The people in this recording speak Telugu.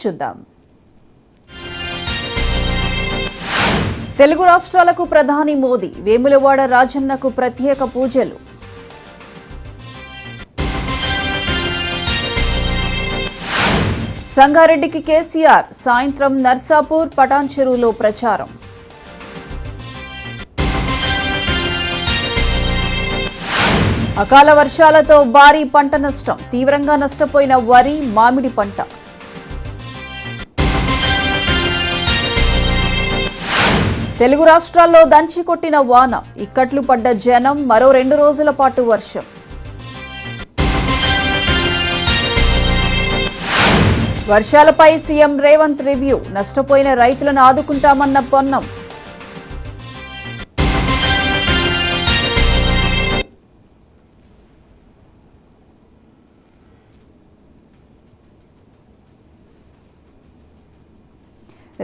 చూద్దాం. తెలుగు రాష్ట్రాలకు ప్రధాని మోదీ, వేములవాడ రాజన్నకు ప్రత్యేక పూజలు. సంగారెడ్డికి కేసీఆర్, సాయంత్రం నర్సాపూర్, పటాన్చెరువులో ప్రచారం. అకాల వర్షాలతో భారీ పంట నష్టం, తీవ్రంగా నష్టపోయిన వరి, మామిడి పంట. తెలుగు రాష్ట్రాల్లో దంచి కొట్టిన వాన, ఇక్కట్లు పడ్డ జనం, మరో 2 రోజుల పాటు వర్షం. వర్షాలపై సీఎం రేవంత్ రివ్యూ, నష్టపోయిన రైతులను ఆదుకుంటామన్న పొన్నం.